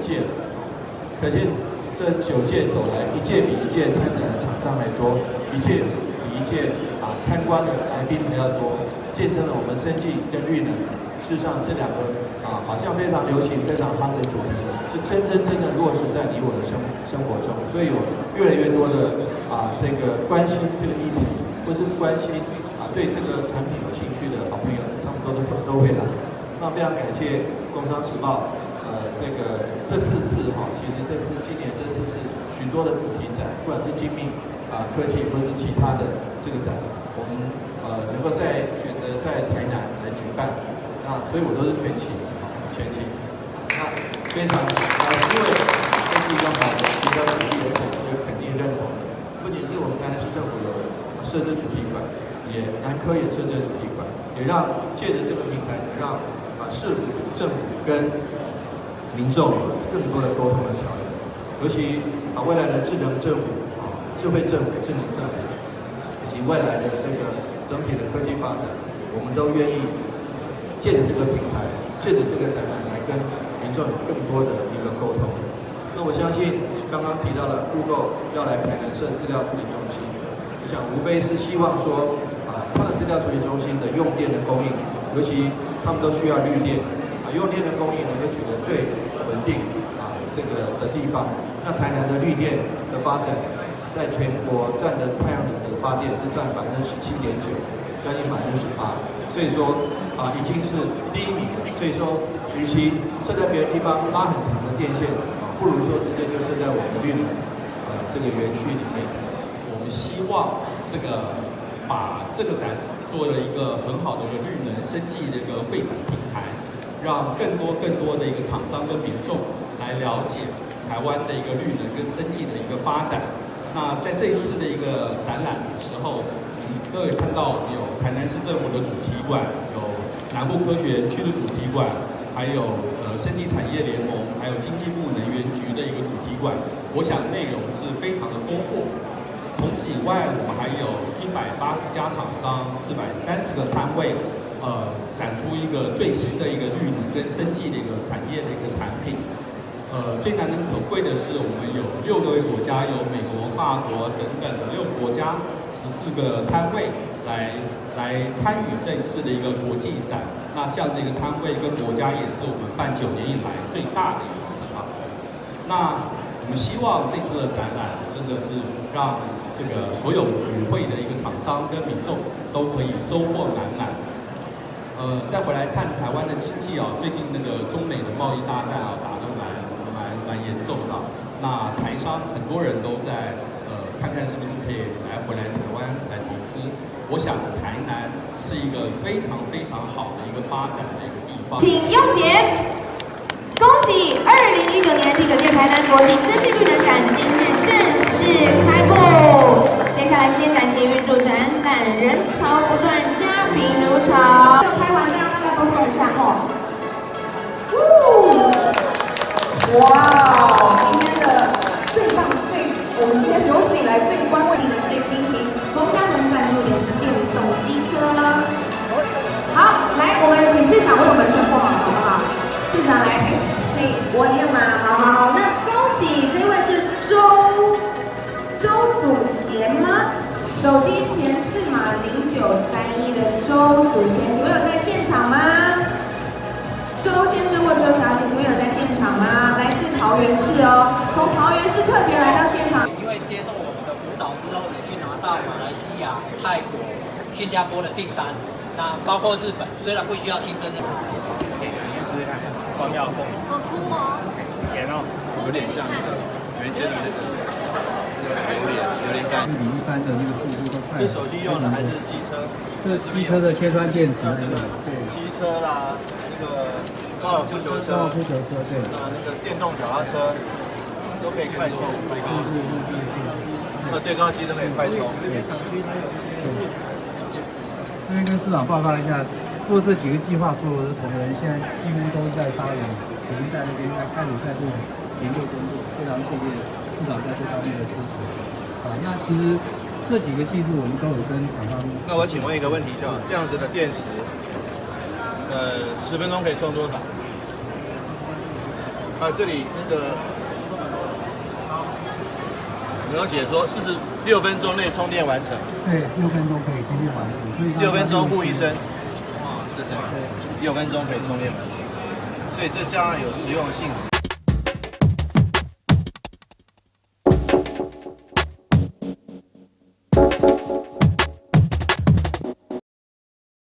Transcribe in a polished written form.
届了，可见这9届走来，一届比一届参展的厂商还多，一届比一届参观的来宾还要多，见证了我们生技跟绿能，事实上这2个好像非常流行、非常夯的主题，是真的落实在你我的生活中，所以有越来越多的这个关心这个议题，或是关心对这个产品有兴趣的好朋友，他们都会来。那非常感谢《工商时报》这4次其实这是今年这4次许多的主题展，不管是精密科技或是其他的这个展，我们能够选择在台南来举办，那所以我都是全勤，那非常因为这是一个好的比较鼓励的口碑，肯定认同的。不仅是我们台南市政府有设置主题馆，也南科也设置主题馆，也让借着这个平台，让市府、政府跟民众更多的沟通的桥梁，尤其未来的智能政府、智慧政府、智能政府，以及未来的这个整体的科技发展，我们都愿意借着这个平台，借着这个展览来跟民众有更多的一个沟通。那我相信刚刚提到了Google要来台南设资料处理中心，我想无非是希望说它的资料处理中心的用电的供应，尤其他们都需要绿电用电的供应能够取得最稳定这个的地方。那台南的绿电的发展，在全国占的太阳能的发电是占17.9%，将近18%，所以说已经是第1名了。所以说，与其设在别的地方拉很长的电线，不如说直接就设在我们绿能这个园区里面。我们希望把这个展做了一个很好的一个绿能生技的一个会展平台，让更多的一个厂商跟民众来了解台湾的一个绿能跟生技的一个发展。那在这一次的一个展览的时候，各位看到有台南市政府的主题馆，有南部科学园区的主题馆，还有生技产业联盟，还有经济部能源局的一个主题馆。我想内容是非常的丰富。同此以外，我们还有180家厂商，430个摊位，展出一个最新的一个绿能跟生技的一个产业的一个产品。最难能可贵的是，我们有6个国家，有美国、法国等等的6个国家，14个摊位来参与这次的一个国际展。那这样的一个摊位跟国家也是我们办9年以来最大的一次那我们希望这次的展览真的是让这个所有与会的一个厂商跟民众都可以收获满满。再回来看台湾的经济最近那个中美的贸易大战打得蛮严重的。那台商很多人都在看看是不是可以回来台湾来投资。我想台南是一个非常好的一个发展的一个地方。请雍姐，恭喜2019年第9届台南国际生技绿能展今日正式开幕。接下来今天展期预祝展览人潮不断，嘉宾如潮。就开完这样，大家都看一下哇，今天的最棒、我们今天有史以来最官位的最新型丰嘉能赞助的电动机车。好，来，我们请市长为我们宣布好不好？市长来，可以我念吗？好，那恭喜这位是周祖贤吗？手机前4码0931的周祖贤，请问有在现场吗？周先生或周小姐，请问有在现场吗？来自桃园市从桃园市特别来到现场。因为接受我们的辅导之后，也去拿到马来西亚、泰国、新加坡的订单，那包括日本，虽然不需要清真的。给你试试看，光耀凤。好酷哦！甜哦，有点像那个原先的那个榴莲干。比一般的那个速度都快。是手机用的还是机车？这机车的切穿电池，对，机车啦，那个高尔夫球车，对，那个电动脚踏车都可以快充，对高机都可以快充。这边跟市长报告一下，做这几个计划所有的同仁，现在几乎都在发源，已经在那边开始在做研究工作，非常谢谢市长在这方面的支持。那其实这几个技术我们都有跟厂商。那我请问一个问题，就这样子的电池，10分钟可以充多少？啊，这里那个有解说46分钟内充电完成，对，6分钟可以充电完成，所以6分钟护一生，哇，这6分钟可以充电完成，所以这加上有实用性质。